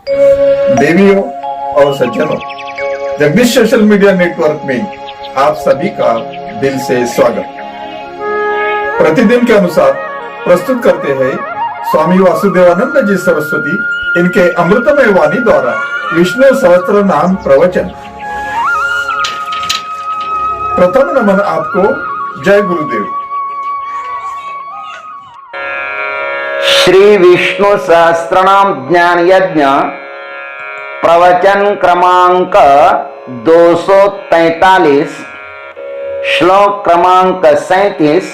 देवियों और सज्जनों, जगदीश सोशल मीडिया नेटवर्क में आप सभी का दिल से स्वागत। प्रतिदिन के अनुसार प्रस्तुत करते हैं स्वामी वासुदेवानंद जी सरस्वती इनके अमृतमय वाणी द्वारा विष्णु सहस्त्र नाम प्रवचन। प्रथम नमन आपको, जय गुरुदेव। श्री विष्णु सहस्त्रनाम ज्ञान यज्ञ प्रवचन क्रमांक 243, श्लोक क्रमांक 37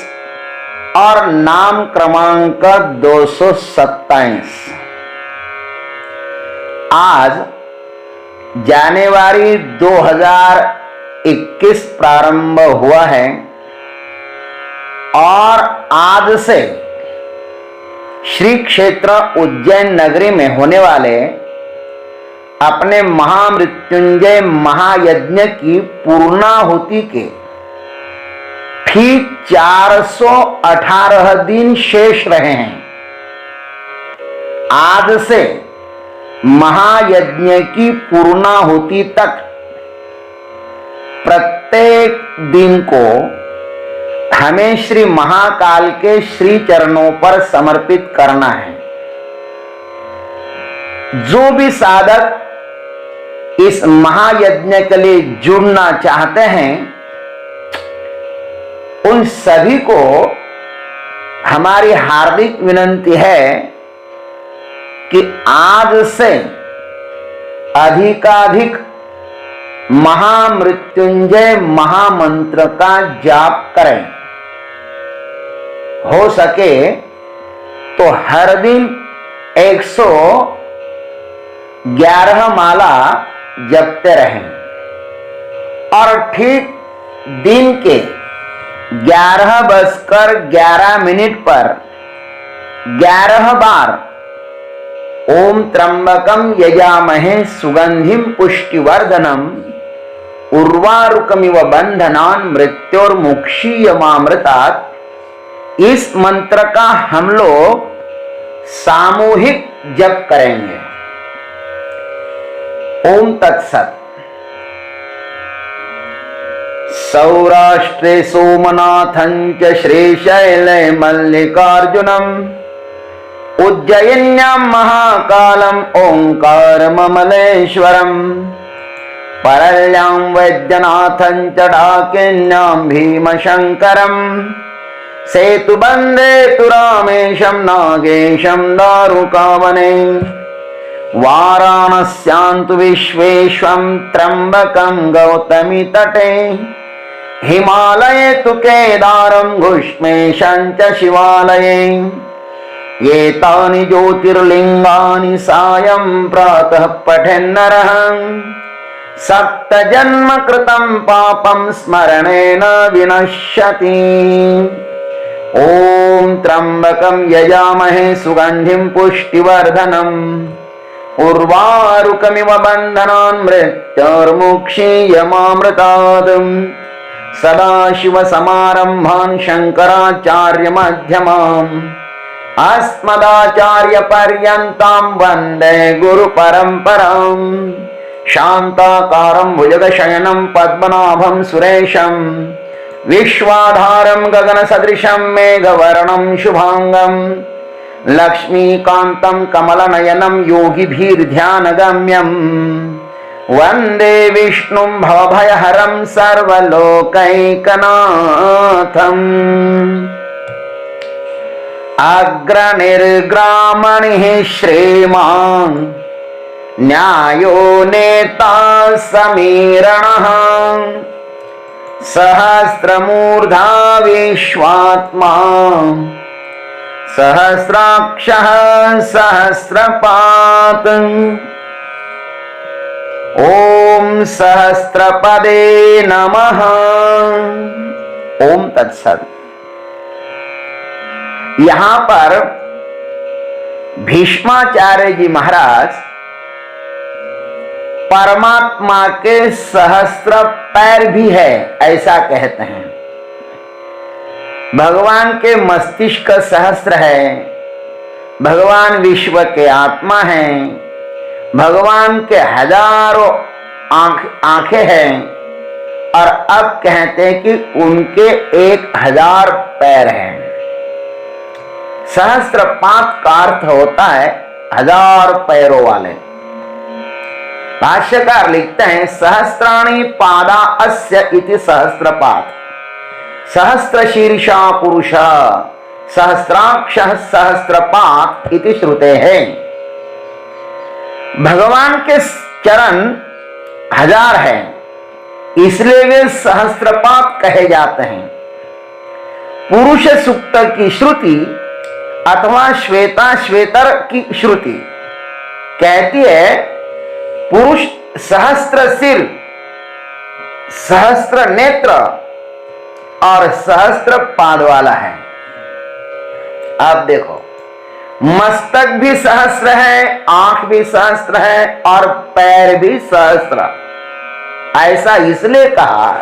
और नाम क्रमांक 227। आज जनवरी 2021 प्रारंभ हुआ है और आज से श्री क्षेत्र उज्जैन नगरी में होने वाले अपने महामृत्युंजय महायज्ञ की पूर्णाहुति के ठीक 418 दिन शेष रहे हैं। आज से महायज्ञ की पूर्णाहुति तक प्रत्येक दिन को हमें श्री महाकाल के श्री चरणों पर समर्पित करना है। जो भी साधक इस महायज्ञ के लिए जुड़ना चाहते हैं, उन सभी को हमारी हार्दिक विनंती है कि आज से अधिकाधिक महामृत्युंजय महामंत्र का जाप करें। हो सके तो हर दिन 111 माला जपते रहें और ठीक दिन के 11:11 पर 11 बार ओम त्र्यंबकम यजामहे सुगंधिम पुष्टिवर्धनम उर्वारुकमिव बंधनान् मृत्योर्मुक्षीयमामृतात्, इस मंत्र का हम लोग सामूहिक जप करेंगे। ओम तत्सत। सौराष्ट्रे सोमनाथं च श्रीशैले मल्लिकार्जुनम् उज्जयिन्यां महाकालम् ओंकारममलेश्वरम् परल्यां वैद्यनाथं च डाकिन्यां भीमशंकरम् सेतुबन्धे तु रामेशं नागेशं दारुकावने वाराणस्यां तु विश्वेश्वं त्र्यंबकं गौतमी तटे हिमालये तु केदारं घुष्मेशं च शिवालये एतानि ज्योतिर्लिंगानि सायं प्रातः पठेन्नरः सप्तजन्म कृतं पापं स्मरणेन विनश्यति। ओम त्र्यंबकं यजामहे सुगंधिं पुष्टिवर्धनम् उर्वारुकमिव बन्धनान् मृत्योर्मुक्षीयमामृतात्। सदाशिवसमारम्भान् शङ्कराचार्यमध्यमाम् अस्मदाचार्यपर्यन्तां वन्दे गुरुपरम्पराम्। शान्ताकारं भुजगशयनं पद्मनाभं सुरेशं विश्वाधारं गगनसदृशं मेघवर्णं शुभांगं लक्ष्मीकान्तं कमलनयनं योगिभिर्ध्यानगम्यं वन्दे विष्णुं भवभयहरं सर्वलोकैकनाथम्। अग्रनिर्ग्रामणिः श्रीमान् न्यायो नेता समीरणः सहस्रमूर्धा विश्वात्मा सहस्राक्षः सहस्रपात्। ओम सहस्रपदे नमः। ओम तत्सत। यहां पर भीष्माचार्य जी महाराज परमात्मा के सहस्त्र पैर भी है ऐसा कहते हैं। भगवान के मस्तिष्क सहस्त्र है, भगवान विश्व के आत्मा हैं, भगवान के हजारों आंखें हैं और अब कहते हैं कि उनके 1000 पैर हैं। सहस्त्रपाद का अर्थ होता है 1000 पैरों वाले। भाष्यकार लिखते हैं सहस्राणि पादा अस्य इति सहस्त्रपाद, सहस्त्र शीर्षा पुरुष, सहस्राक्ष सहस्त्रपाद इति श्रुते हैं। भगवान के चरण 1000 हैं, इसलिए वे सहस्त्रपाद कहे जाते हैं। पुरुष सूक्त की श्रुति अथवा श्वेता श्वेतर की श्रुति कहती है पुरुष सहस्त्र सिर, सहस्त्र नेत्र और सहस्त्र पाद वाला है। अब देखो, मस्तक भी सहस्त्र है, आंख भी सहस्त्र है और पैर भी सहस्त्र। ऐसा इसलिए कहा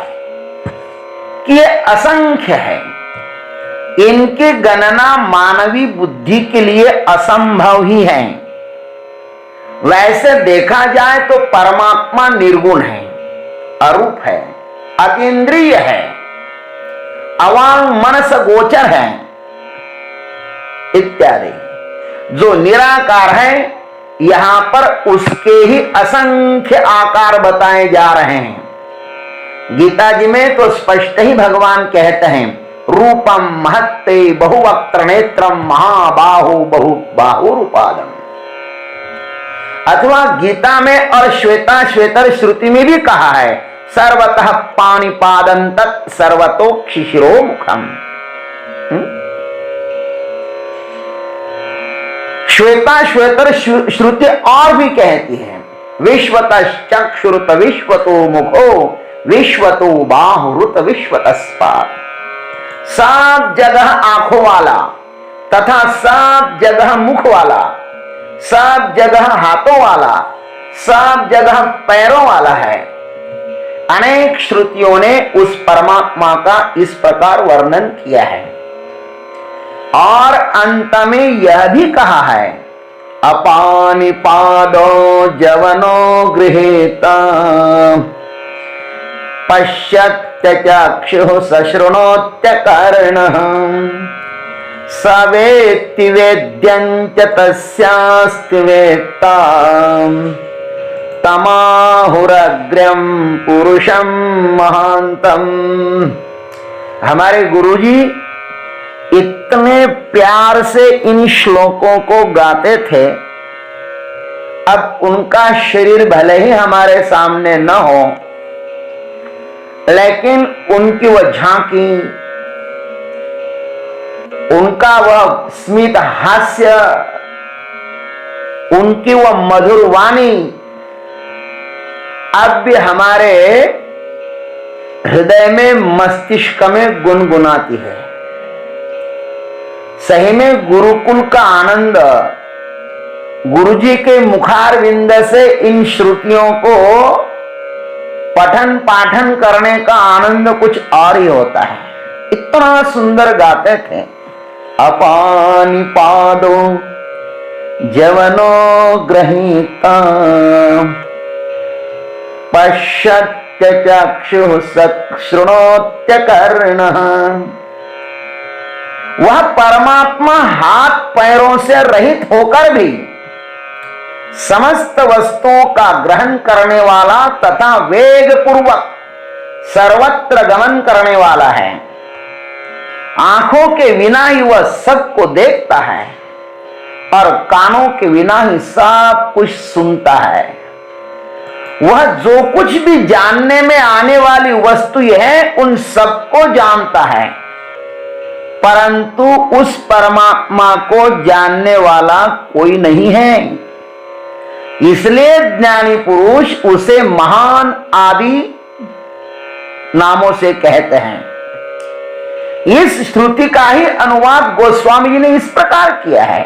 कि ये असंख्य है, इनकी गणना मानवी बुद्धि के लिए असंभव ही है। वैसे देखा जाए तो परमात्मा निर्गुण है, अरूप है, अतीन्द्रिय है, अवांग मनस गोचर है इत्यादि। जो निराकार है, यहां पर उसके ही असंख्य आकार बताए जा रहे हैं। गीता जी में तो स्पष्ट ही भगवान कहते हैं रूपम महत्ते बहुवक्त्र नेत्रम महाबाहु बहु बाहुरुपादम। अथवा गीता में और श्वेता श्वेतर श्रुति में भी कहा है सर्वतः पाणिपादं तत् सर्वतोक्षि शिरोमुखम। श्वेता श्वेतर श्रुति और भी कहती है विश्वतश्चक्षुरुत विश्वतो मुखो विश्वतो बाहुरुत विश्वतस्पाद। सब जगह आंखों वाला तथा सब जगह मुख वाला, सब जगह हाथों वाला, सब जगह पैरों वाला है। अनेक श्रुतियों ने उस परमात्मा का इस प्रकार वर्णन किया है और अंत में यह भी कहा है अपानिपादो जवनो गृहीता पश्यत्य चक्षुः सशृणोत्य कर्णः सवेत्ति वेद्यं च तस्यास्ति वेत्ता तमाहुरग्र्यं पुरुषं महांतम। हमारे गुरुजी इतने प्यार से इन श्लोकों को गाते थे। अब उनका शरीर भले ही हमारे सामने न हो, लेकिन उनकी वह झांकी, उनका वह स्मित हास्य, उनकी वह मधुर वाणी अब भी हमारे हृदय में, मस्तिष्क में गुनगुनाती है। सही में गुरुकुल का आनंद, गुरुजी के मुखारविंद से इन श्रुतियों को पठन पाठन करने का आनंद कुछ और ही होता है। इतना सुंदर गाते थे। अपानिपादो जवनो गृहीता पश्यत्य चक्षुः सशृणोत्य कर्णः। वह परमात्मा हाथ पैरों से रहित होकर भी समस्त वस्तुओं का ग्रहण करने वाला तथा वेग पूर्वक सर्वत्र गमन करने वाला है। आंखों के बिना ही वह सबको देखता है और कानों के बिना ही सब कुछ सुनता है। वह जो कुछ भी जानने में आने वाली वस्तु है उन सबको जानता है, परंतु उस परमात्मा को जानने वाला कोई नहीं है। इसलिए ज्ञानी पुरुष उसे महान आदि नामों से कहते हैं। इस श्रुति का ही अनुवाद गोस्वामी जी ने इस प्रकार किया है।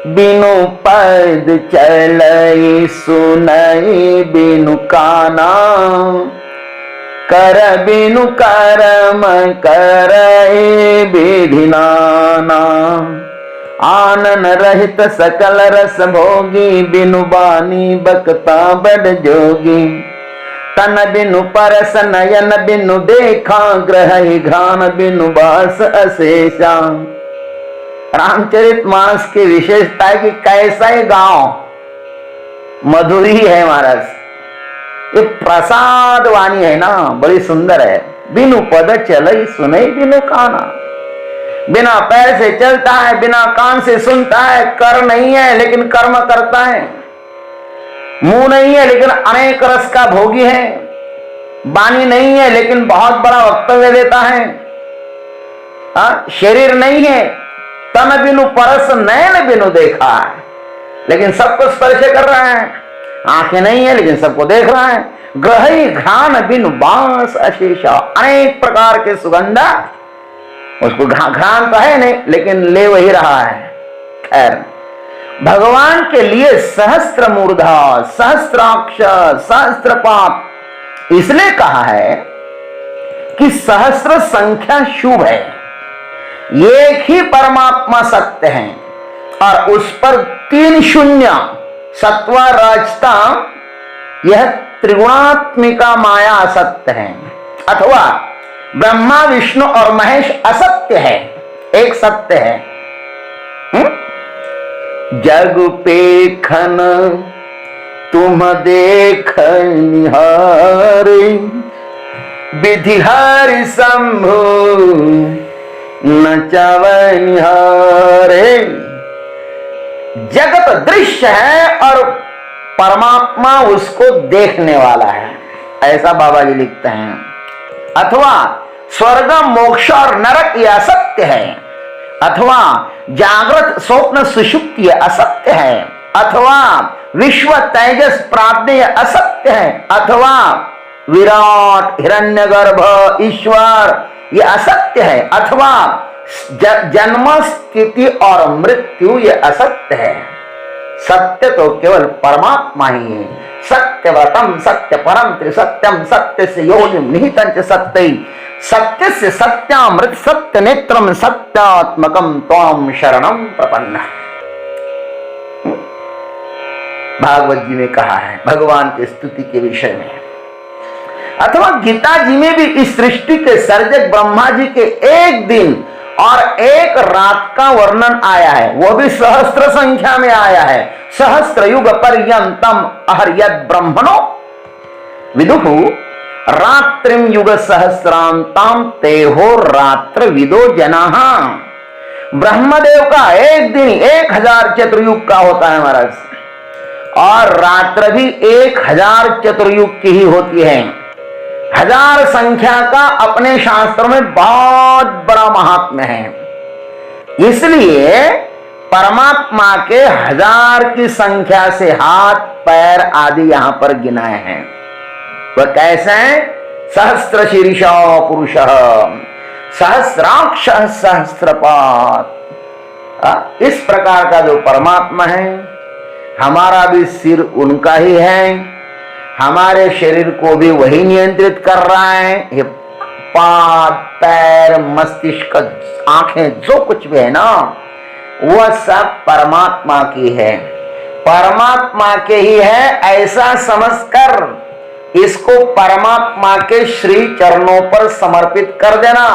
बिनु पद चलई सुनई बिनु काना कर बिनु कर्म करई विधि नाना आनन रहित सकल रस भोगी, बिनु बानी बकता बड़ जोगी। तन बिनु परस नयन बिनु देखा, ग्रह घ्राण बिनु बास अशेषा। रामचरितमानस की विशेषता है कि कैसा ही गांव मधुरी है महाराज, ये प्रसाद वाणी है ना, बड़ी सुंदर है। बिनु पद चलई सुनई बिनु काना, बिना पैर से चलता है, बिना कान से सुनता है, कर नहीं है लेकिन कर्म करता है, मुंह नहीं है लेकिन अनेक रस का भोगी है, वाणी नहीं है लेकिन बहुत बड़ा वक्तव्य देता है, शरीर नहीं है, तन बिनु परस नयन बिनु देखा है, लेकिन सबको स्पर्श कर रहा है, आंखें नहीं है लेकिन सबको देख रहा है, ग्रही घ्राण बिनु बांस अशेषा, अनेक प्रकार के सुगंधा, उसको घ्राण तो है नहीं लेकिन ले वही रहा है। खैर, भगवान के लिए सहस्त्र मूर्धा, सहस्त्राक्ष, सहस्त्रपाद इसलिए कहा है कि सहस्त्र संख्या शुभ है, एक ही परमात्मा सत्य है और उस पर 3 शून्य सत्व रजता, यह त्रिगुणात्मिका माया असत्य है, अथवा ब्रह्मा विष्णु और महेश असत्य है, एक सत्य है। जग पेखन तुम देख निहारे, विधि हरि शंभु नचव निहारे। जगत दृश्य है और परमात्मा उसको देखने वाला है, ऐसा बाबा जी लिखते हैं। अथवा स्वर्ग मोक्ष और नरक ये असत्य है, अथवा जागृत स्वप्न सुषुप्ति ये असत्य है, अथवा विश्व तेजस प्राज्ञ ये असत्य है, अथवा विराट हिरण्यगर्भ ईश्वर ये असत्य है, अथवा जन्म स्थिति और मृत्यु ये असत्य है। सत्य तो केवल परमात्मा ही है। सत्यव्रतम सत्य परम त्रिसत्यम, सत्य से योनिम निहितं सत्य, सत्य से सत्यामृत सत्य नेत्रम सत्यात्मकम त्वाम शरणम प्रपन्न। भागवत जी में कहा है भगवान की स्तुति के विषय में, अथवा गीता जी में भी इस सृष्टि के सर्जक ब्रह्मा जी के एक दिन और एक रात का वर्णन आया है, वो भी सहस्त्र संख्या में आया है। सहस्त्र युग पर्यंतम अहर्यद ब्रह्मणो विदुहु रात्रिम युग सहस्रांताम तेहो रात्र विदो जनाः। ब्रह्मदेव का एक दिन 1000 चतुर्युग का होता है महाराज, और रात्र भी 1000 चतुर्युग की ही होती है। 1000 संख्या का अपने शास्त्रों में बहुत बड़ा महात्म्य है, इसलिए परमात्मा के 1000 की संख्या से हाथ पैर आदि यहां पर गिनाए हैं। वह कैसे हैं? सहस्त्र शीर्षो पुरुष, सहस्राक्ष सहस्त्रपाद। इस प्रकार का जो परमात्मा है, हमारा भी सिर उनका ही है, हमारे शरीर को भी वही नियंत्रित कर रहा है। ये पाद पैर मस्तिष्क आंखें जो कुछ भी है ना, वह सब परमात्मा की है, परमात्मा के ही है। ऐसा समझकर इसको परमात्मा के श्री चरणों पर समर्पित कर देना।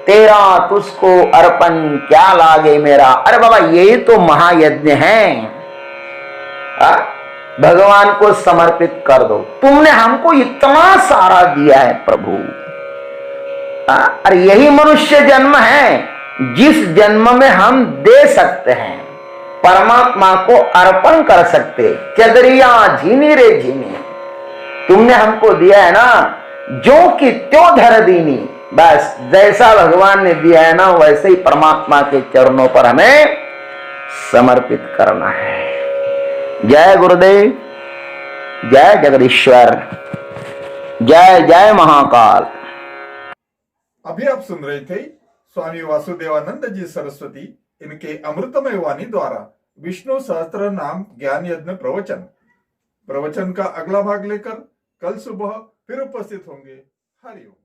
तेरा तुझको अर्पण क्या लागे मेरा। अरे बाबा, यही तो महायज्ञ है। भगवान को समर्पित कर दो। तुमने हमको इतना सारा दिया है प्रभु। अरे यही मनुष्य जन्म है जिस जन्म में हम दे सकते हैं, परमात्मा को अर्पण कर सकते। चदरिया झीनी रे झीनी, तुमने हमको दिया है ना, जो कि त्यों धर दीनी। बस जैसा भगवान ने दिया है ना, वैसे ही परमात्मा के चरणों पर हमें समर्पित करना है। जय गुरुदेव, जय जगदीश्वर, जय जय महाकाल। अभी आप सुन रहे थे स्वामी वासुदेवानंद जी सरस्वती, इनके अमृतमय वाणी द्वारा विष्णु सहस्त्र नाम ज्ञान यज्ञ प्रवचन का अगला भाग लेकर कल सुबह फिर उपस्थित होंगे। हरिओम।